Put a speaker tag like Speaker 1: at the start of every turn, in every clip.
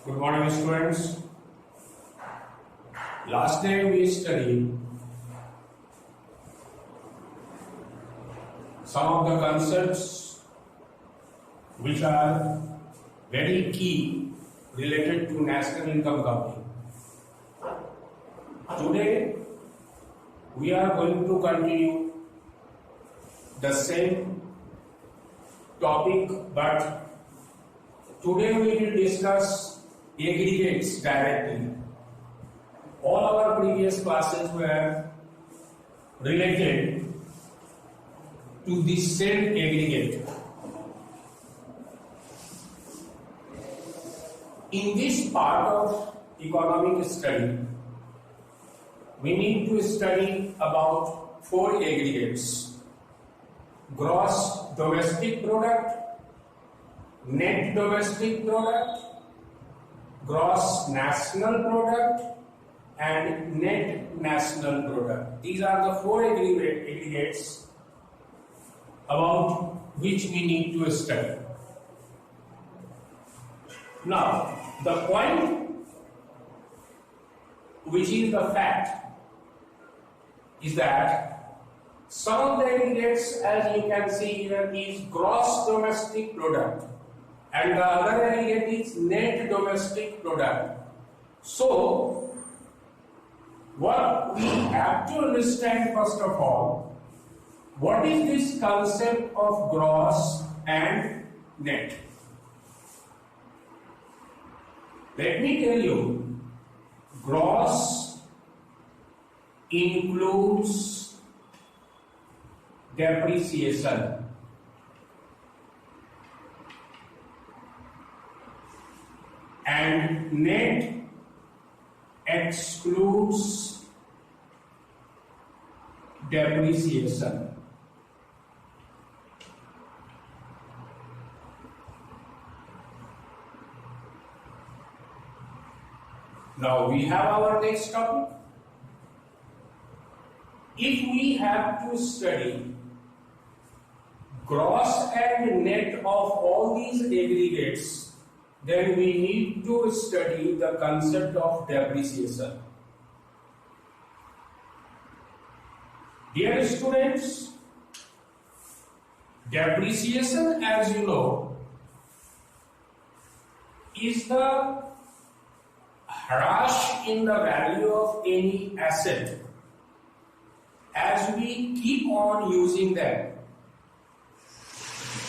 Speaker 1: Good morning, students. Last day we studied some of the concepts which are very key related to national income coupling. Today we are going to continue the same topic, but today we will discuss aggregates directly. All our previous classes were related to the same aggregate. In this part of economic study, we need to study about 4 aggregates: gross domestic product, net domestic product, gross national product, and net national product. These are the 4 aggregates about which we need to study. Now, the point which is the fact is that some of the aggregates, as you can see here, is gross domestic product and the other aggregate is net domestic product. So, what we have to understand first of all, what is this concept of gross and net? Let me tell you, gross includes depreciation. And net excludes depreciation. Now we have our next topic. If we have to study gross and net of all these aggregates, then we need to study the concept of depreciation. Dear students, depreciation, as you know, is the rush in the value of any asset as we keep on using them.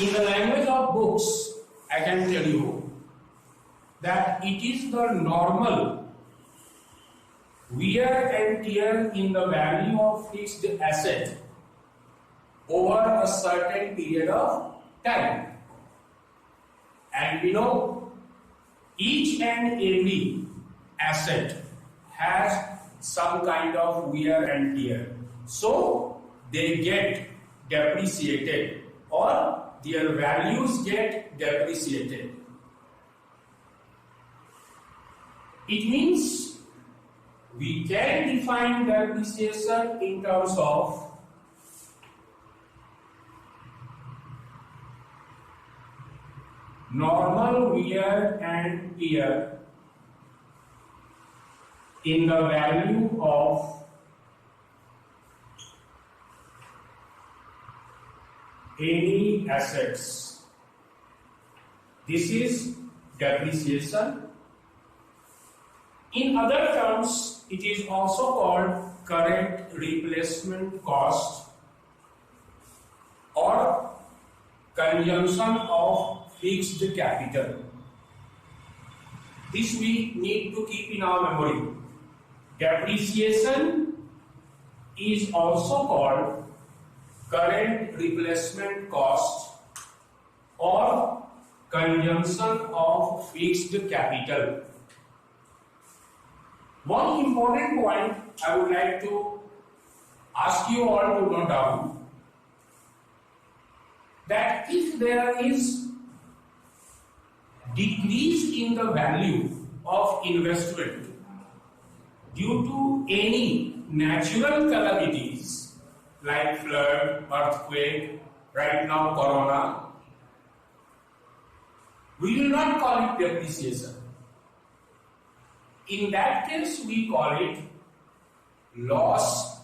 Speaker 1: In the language of books, I can tell you that it is the normal wear and tear in the value of fixed asset over a certain period of time. And we know each and every asset has some kind of wear and tear. So they get depreciated or their values get depreciated. It means we can define depreciation in terms of normal wear and tear in the value of any assets. This is depreciation. In other terms, it is also called current replacement cost or consumption of fixed capital. This we need to keep in our memory. Depreciation is also called current replacement cost or consumption of fixed capital. One important point I would like to ask you all to note down, that if there is decrease in the value of investment due to any natural calamities like flood, earthquake, right now corona, we will not call it depreciation. In that case, we call it loss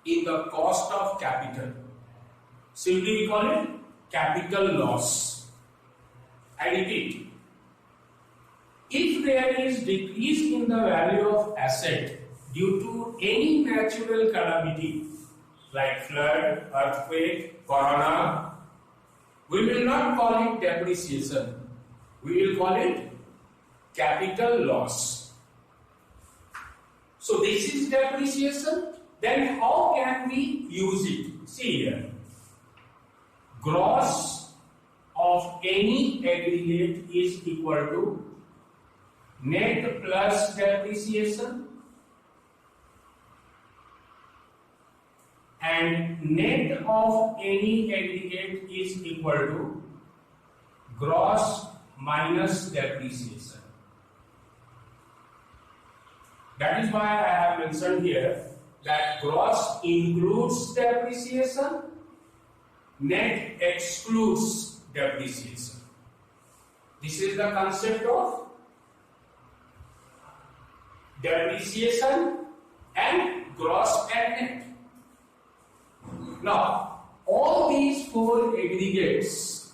Speaker 1: in the cost of capital. Simply we call it capital loss. I repeat, if there is decrease in the value of asset due to any natural calamity like flood, earthquake, corona, we will not call it depreciation. We will call it capital loss. So this is depreciation. Then how can we use it? See here. Gross of any aggregate is equal to net plus depreciation, and net of any aggregate is equal to gross minus depreciation. That is why I have mentioned here that gross includes depreciation, net excludes depreciation. This is the concept of depreciation and gross and net. Now, all these four aggregates,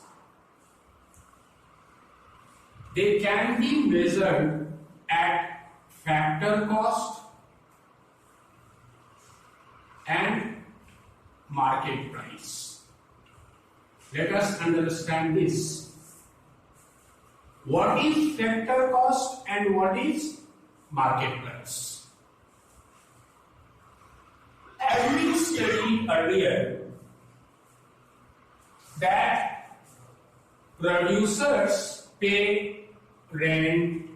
Speaker 1: they can be measured at factor cost and market price. Let us understand this. What is factor cost and what is market price? As we studied earlier, that producers pay rent,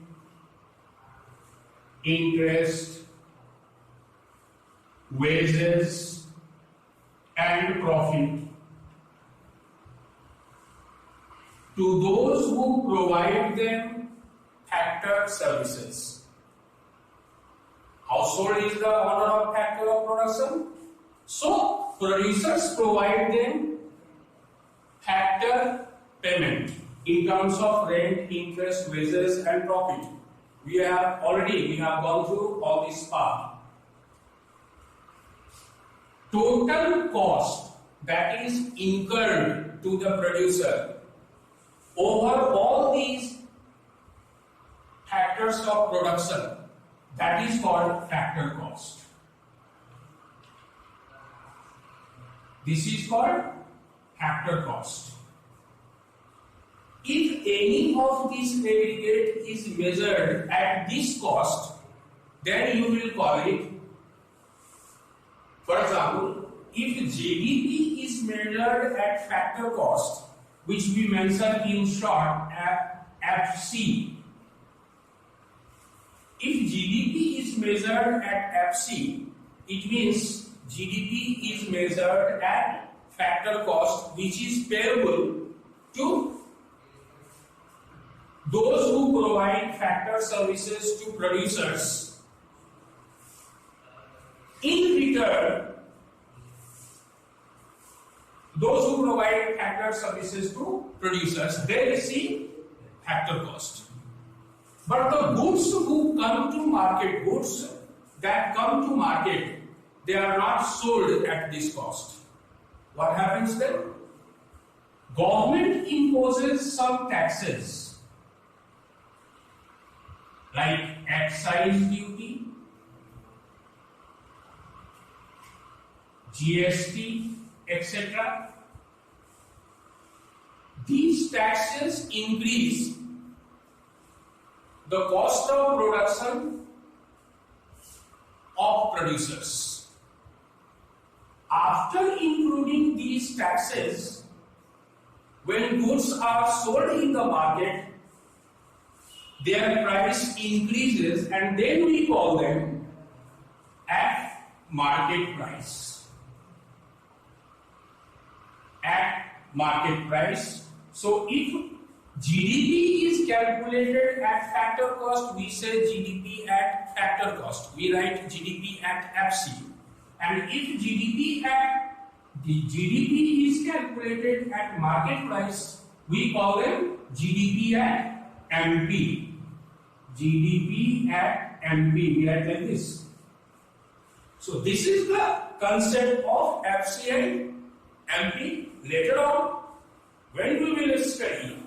Speaker 1: interest, wages, and profit to those who provide them factor services. Household is the owner of factor of production. So, producers provide them factor payment in terms of rent, interest, wages, and profit. We have gone through all this part. Total cost that is incurred to the producer over all these factors of production, that is called factor cost. This is called factor cost. If any of these aggregate is measured at this cost, then you will call it, for example, if GDP is measured at factor cost, which we mention in short as FC. If GDP is measured at FC, it means GDP is measured at factor cost, which is payable to those who provide factor services to producers. In return, those who provide factor services to producers, they receive factor cost. But the goods who come to market, goods that come to market, they are not sold at this cost. What happens then? Government imposes some taxes like excise duty, GST, etc. These taxes increase the cost of production of producers. After including these taxes, when goods are sold in the market, their price increases, and then we call them at market price. At market price. So if GDP is calculated at factor cost, we say GDP at factor cost. We write GDP at FC. And if GDP is calculated at market price, we call them GDP at MP. GDP at MP. We write like this. So this is the concept of FC and MP. Later on, when we will study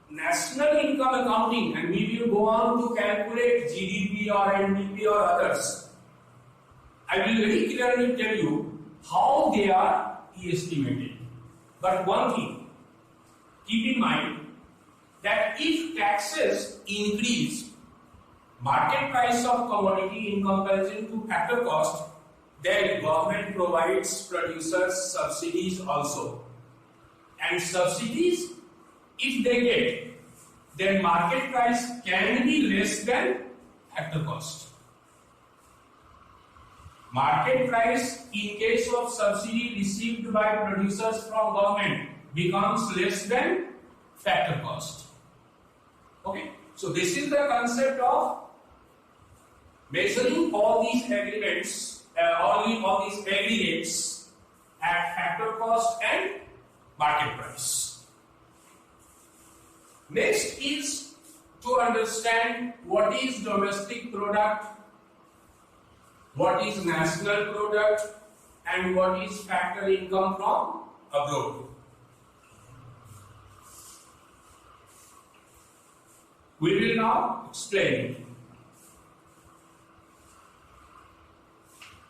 Speaker 1: national income accounting and we will go on to calculate GDP or NDP or others, I will very clearly tell you how they are estimated. But one thing, keep in mind that if taxes increase market price of commodity in comparison to factor cost, then government provides producers subsidies also. And subsidies, if they get, then market price can be less than factor cost. Market price in case of subsidy received by producers from government becomes less than factor cost. Okay, so this is the concept of measuring all these agreements, all these aggregates at factor cost and market price. Next is to understand what is domestic product, what is national product, and what is factor income from abroad. We will now explain it.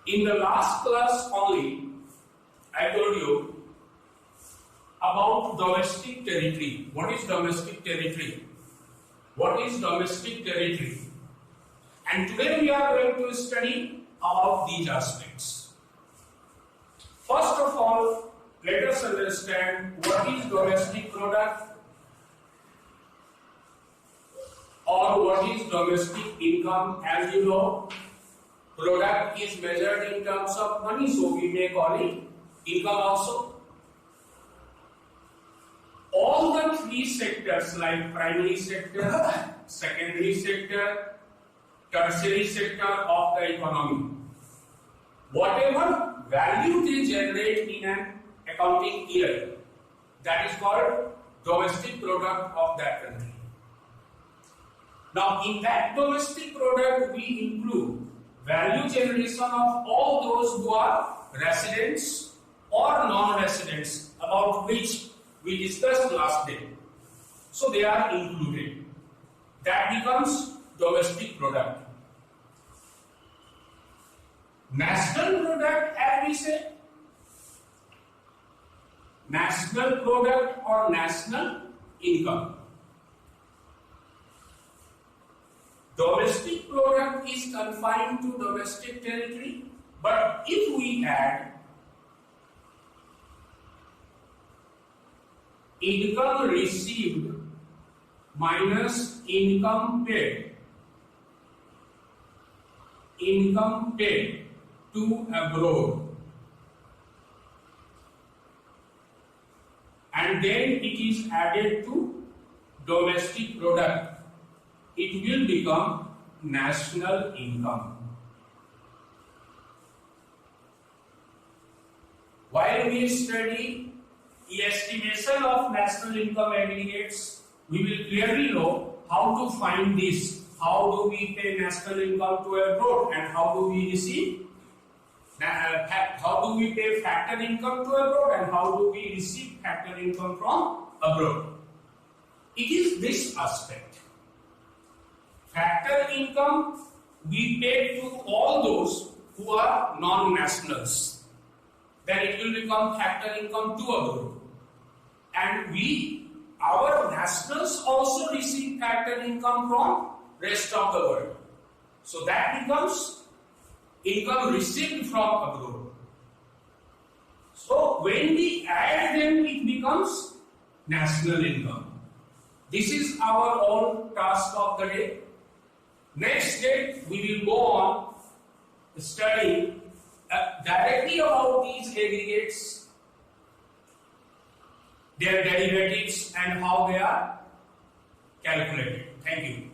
Speaker 1: In the last class only, I told you about domestic territory. What is domestic territory? What is domestic territory? And today we are going to study about these aspects. First of all, let us understand what is domestic product or what is domestic income. As you know, product is measured in terms of money, so we may call it income also. All the three sectors like primary sector, secondary sector, tertiary sector of the economy, whatever value they generate in an accounting year, that is called domestic product of that country. Now, in that domestic product, we include value generation of all those who are residents or non-residents, about which we discussed last day. So they are included. That becomes domestic product. National product, as we say, national product or national income. Domestic product is confined to domestic territory, but if we add income received minus income paid to abroad, and then it is added to domestic product, it will become national income. While we study the estimation of national income aggregates, we will clearly know how to find this. How do we pay national income to abroad, and how do we receive? How do we pay factor income to abroad, and how do we receive factor income from abroad? It is this aspect. Factor income we pay to all those who are non-nationals. Then it will become factor income to abroad. And our nationals also receive factor income from rest of the world. So that becomes income received from abroad. So when we add them, it becomes national income. This is our own task of the day. Next day, we will go on studying directly about these aggregates, their derivatives, and how they are calculated. Thank you.